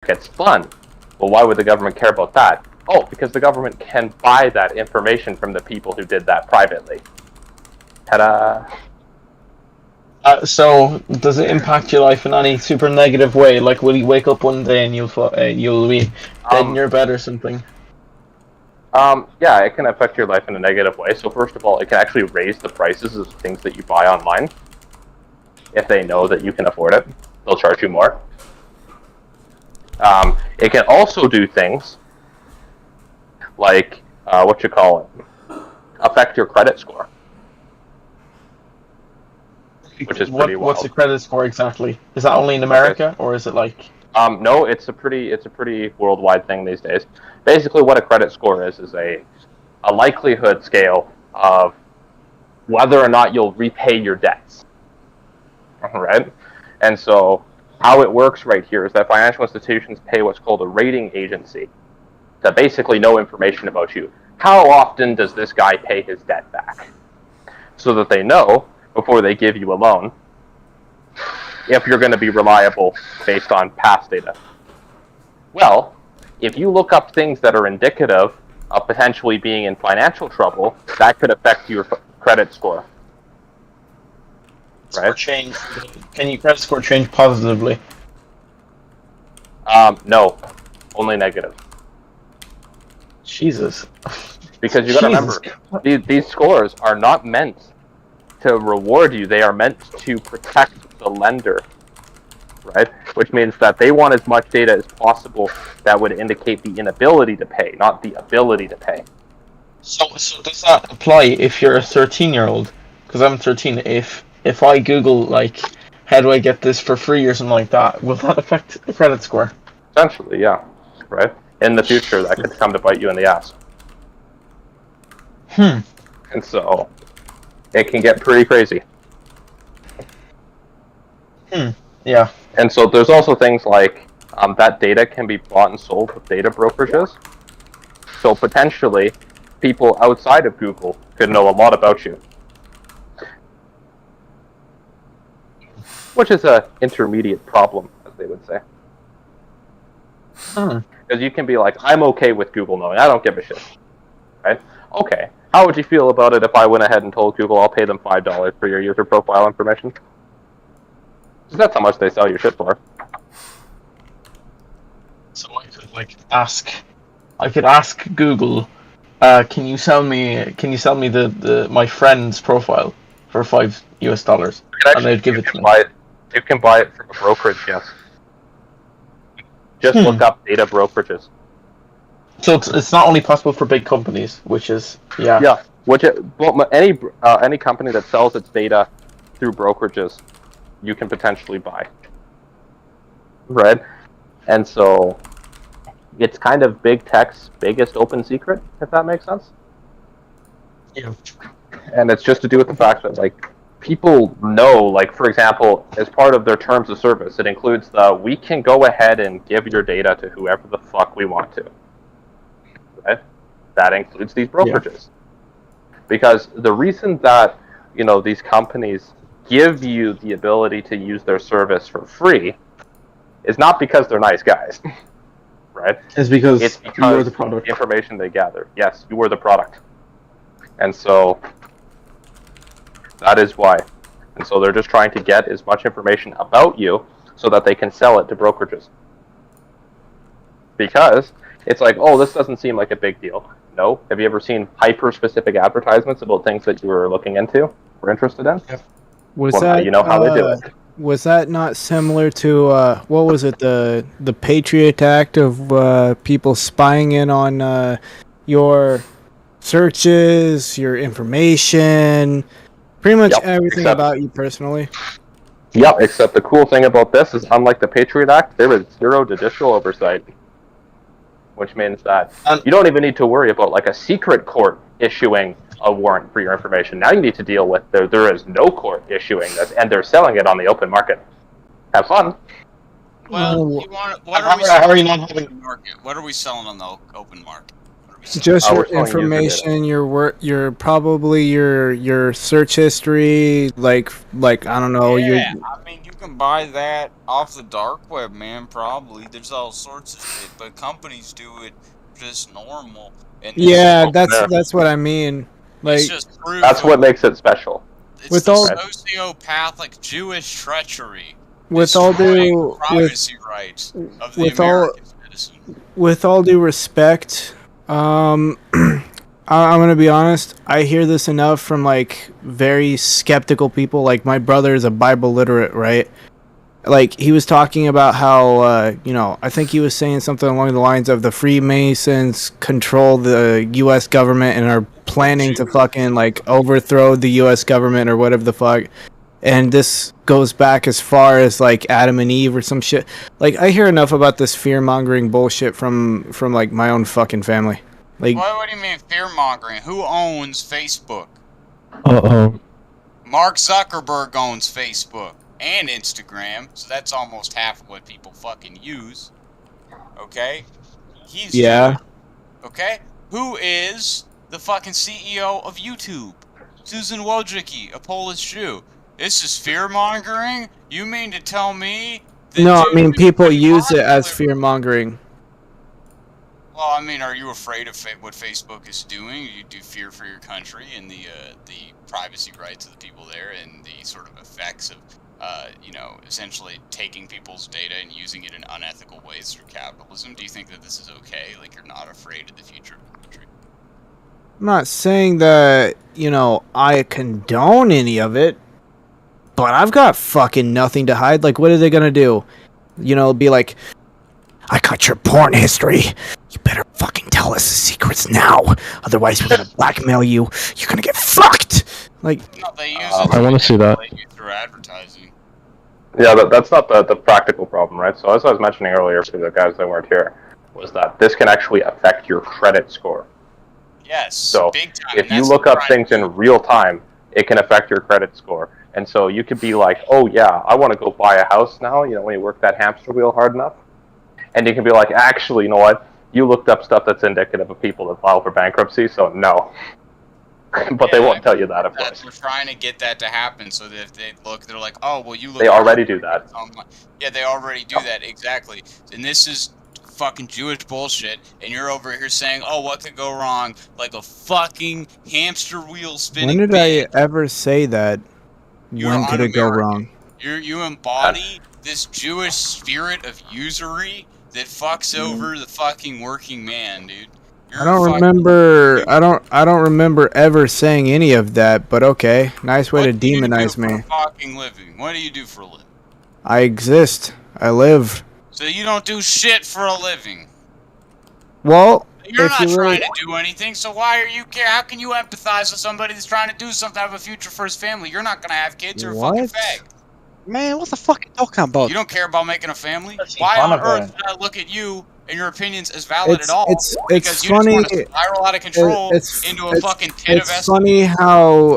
It's fun. Well, why would the government care about that? Oh, because the government can buy that information from the people who did that privately. Ta-da! So, does it impact your life in any super negative way? Like, will you wake up one day and you'll be dead in your bed or something? Yeah, it can affect your life in a negative way. So first of all, it can actually raise the prices of things that you buy online. If they know that you can afford it, they'll charge you more. It can also do things like, affect your credit score. Which is pretty wild. What's the credit score exactly? Is that only in America, or is it like... No, it's a pretty worldwide thing these days. Basically, what a credit score is a likelihood scale of whether or not you'll repay your debts. Right? And so, how it works right here is that financial institutions pay what's called a rating agency to basically know information about you. How often does this guy pay his debt back? So that they know, before they give you a loan, if you're going to be reliable based on past data. Well, if you look up things that are indicative of potentially being in financial trouble, that could affect your credit score. Right? Can your credit score change positively? No, only negative. Jesus. Because you got to remember, these scores are not meant to reward you. They are meant to protect the lender, right? Which means that they want as much data as possible that would indicate the inability to pay, not the ability to pay. So does that apply if you're a 13-year-old? Because I'm 13. If I Google, like, how do I get this for free or something like that, will that affect the credit score? Essentially, yeah. Right? In the future, that could come to bite you in the ass. And so, it can get pretty crazy. Yeah. And so there's also things like that data can be bought and sold with data brokerages. So potentially, people outside of Google could know a lot about you. Which is an intermediate problem, as they would say. Because you can be like, I'm okay with Google knowing, I don't give a shit. Right? Okay. How would you feel about it if I went ahead and told Google I'll pay them $5 for your user profile information? That's how much they sell your shit for. So I could ask Google, can you sell me my friend's profile for $5, and they'd give it to me. You can buy it from a brokerage, yes. Just look up data brokerages. So it's not only possible for big companies, which is yeah. Any company that sells its data through brokerages, you can potentially buy. Right? And so it's kind of big tech's biggest open secret, if that makes sense. Yeah. And it's just to do with the fact that, like, people know, like, for example, as part of their terms of service, it includes we can go ahead and give your data to whoever the fuck we want to. Right? That includes these brokerages. Yeah. Because the reason that, these companies give you the ability to use their service for free is not because they're nice guys. Right? It's because you're the product. The information they gather. Yes, you are the product. And so that is why. And so they're just trying to get as much information about you so that they can sell it to brokerages. Because it's like, oh, this doesn't seem like a big deal. No. Have you ever seen hyper-specific advertisements about things that you were looking into or interested in? Yeah. Now you know how they do it. Was that not similar to, what was it, the Patriot Act of people spying in on your searches, your information, pretty much everything about you personally? Yep, except the cool thing about this is, unlike the Patriot Act, there is zero judicial oversight. Which means that you don't even need to worry about, like, a secret court issuing a warrant for your information. Now you need to deal with there is no court issuing this, and they're selling it on the open market. Have fun. Well, what are we not having market? What are we selling on the open market? Just your information, your probably your search history, like I don't know. Yeah, I mean, you can buy that off the dark web, man. Probably. There's all sorts of shit, but companies do it just normal. And Yeah, that's what I mean. Like, it's just proof That's what makes it special. It's with the all- sociopathic Jewish treachery. with all destroying due privacy rights of the with all- American citizen. with all due respect, I'm gonna be honest. I hear this enough from like very skeptical people. Like my brother is a Bible literate, right? Like he was talking about how I think he was saying something along the lines of the Freemasons control the U.S. government and are planning to fucking like overthrow the U.S. government or whatever the fuck. And this goes back as far as like Adam and Eve or some shit. Like I hear enough about this fear mongering bullshit from like my own fucking family. Like What do you mean fear mongering? Who owns Facebook? Uh-oh. Mark Zuckerberg owns Facebook and Instagram, so that's almost half of what people fucking use. Okay? He's Yeah. Jewish. Okay? Who is the fucking CEO of YouTube? Susan Wojcicki, a Polish Jew. This is fear mongering? You mean to tell me that no, I mean Jews people are use it as popular? fear mongering. Well, I mean, are you afraid of what Facebook is doing? You do fear for your country and the privacy rights of the people there, and the sort of effects of, essentially taking people's data and using it in unethical ways through capitalism. Do you think that this is okay? Like, you're not afraid of the future of the country? I'm not saying that, I condone any of it, but I've got fucking nothing to hide. Like, what are they gonna do? Be like, I got your porn history. You better fucking tell us the secrets now. Otherwise, we're gonna blackmail you. You're gonna get fucked. Like, No, they use I it wanna see that. through advertising. Yeah, that's not the practical problem, right? So as I was mentioning earlier to the guys that weren't here, was that this can actually affect your credit score. Yes, So big time. if and you that's look the up crime. things in real time, it can affect your credit score. And so you could be like, oh yeah, I want to go buy a house now, when you work that hamster wheel hard enough. And you can be like, actually, you know what? You looked up stuff that's indicative of people that file for bankruptcy, so no. But they won't tell you that, of course. We're trying to get that to happen so that if they look, they're like, oh, well, you look. They already do that. Yeah, they already do that, exactly. And this is fucking Jewish bullshit, and you're over here saying, oh, what could go wrong? Like a fucking hamster wheel spinning. when did bin. I ever say that? You're When could it go un-American. wrong? You embody this Jewish spirit of usury that fucks over the fucking working man, dude. You're I don't fucking- remember. I don't remember ever saying any of that. But okay, nice way to What do you demonize do for me. a fucking living? What do you do for a living? I exist. I live. So you don't do shit for a living. Well, You're if not you really, trying to do anything, so why are you care? How can you empathize with somebody that's trying to do something, have a future for his family? You're not gonna have kids or a fucking What? fag. Man, what the fuck are you talking about? You don't care about making a family. Let's see, Why on Hanukkah. earth should I look at you and your opinions as valid It's- at all? it's because you funny- just want to spiral out of control into a fucking pit of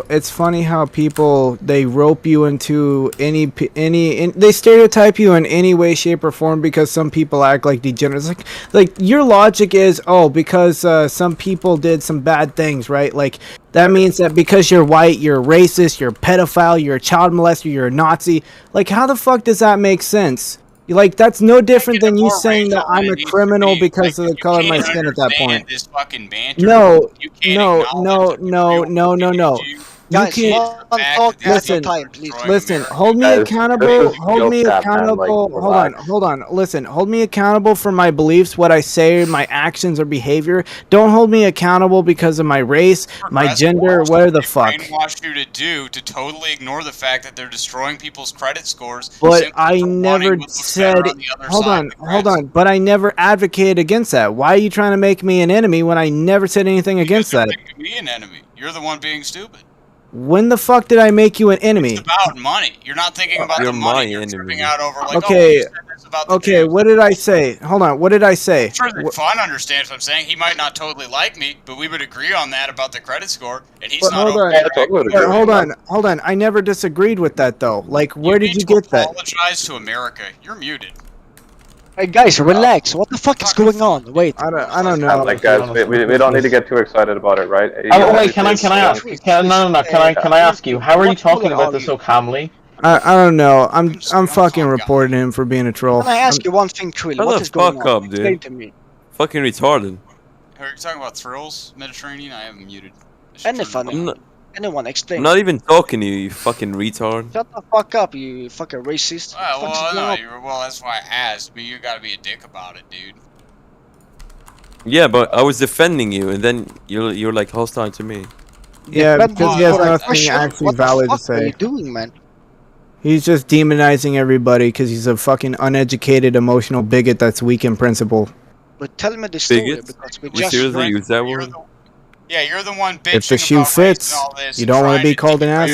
it's funny how people they rope you into they stereotype you in any way, shape, or form because some people act like degenerates. Like your logic is because some people did some bad things, right? Like that means that because you're white, you're racist, you're a pedophile, you're a child molester, you're a Nazi. Like how the fuck does that make sense? Like that's no different than you saying that I'm a criminal because of the color of my skin at that point. This fucking banter. No, You can't no, acknowledge no, that the no, real no, no. issue You Guys, can't. one talk at a Listen, time, please. destroying Listen, America. hold me Guys, accountable. this is Hold me guilt trap, man, accountable. like, Hold on, relax. hold on. Listen, hold me accountable for my beliefs, what I say, my actions or behavior. Don't hold me accountable because of my race, my Progressive gender, laws where that the they fuck. brainwash you to do to totally ignore the fact that they're destroying people's credit scores. But simply I for wanting never what looks said. better on the other Hold side on, of the hold grass. on. But I never advocated against that. Why are you trying to make me an enemy when I never said anything against Because that? you're making me an enemy. You're the one being stupid. When the fuck did I make you an enemy? It's about money. You're not thinking about You're the money. my You're enemy. tripping out over like, Okay, oh, you said this about the Okay, Jews. what did I say? Hold on, what did I say? I'm sure that Fun understands what I'm saying. He might not totally like me, but we would agree on that about the credit score, and he's But not hold over on. there Yeah, totally acting agree. But hold on. I never disagreed with that though. Like, where did need you to get that? Apologize to America. You're muted. Hey guys, relax. What the fuck is going on? Wait. I don't know. Like guys, we don't need to get too excited about it, right? Oh wait, can I ask? Can I ask you? How are you talking about this so calmly? I don't know. I'm Just- fucking I'm reporting him for being a troll. Can I ask you one thing, Trill? Shut What the is going fuck on? up, dude. Explain to me. Fucking retarded. Are you talking about Thrills, Mediterranean? I have him muted. I should Any turn fun? it down. Anyone, I'm explain. not even talking to you, you fucking retard. Shut the fuck up, you fucking racist. Well, What the fuck's going on? well, that's why I asked, but you gotta be a dick about it, dude. Yeah, but I was defending you, and then you're like hostile to me. Yeah, But because he Oh, has no, nothing question, actually what valid the to fuck are you say. doing, man? He's just demonizing everybody because he's a fucking uneducated, emotional bigot that's weak in principle. But tell me the story, Bigot? because we You just... seriously use that You're word? the- Yeah, you're the one bitching If the shoe about race fits, and all this you and don't want to trying be called an take asshole.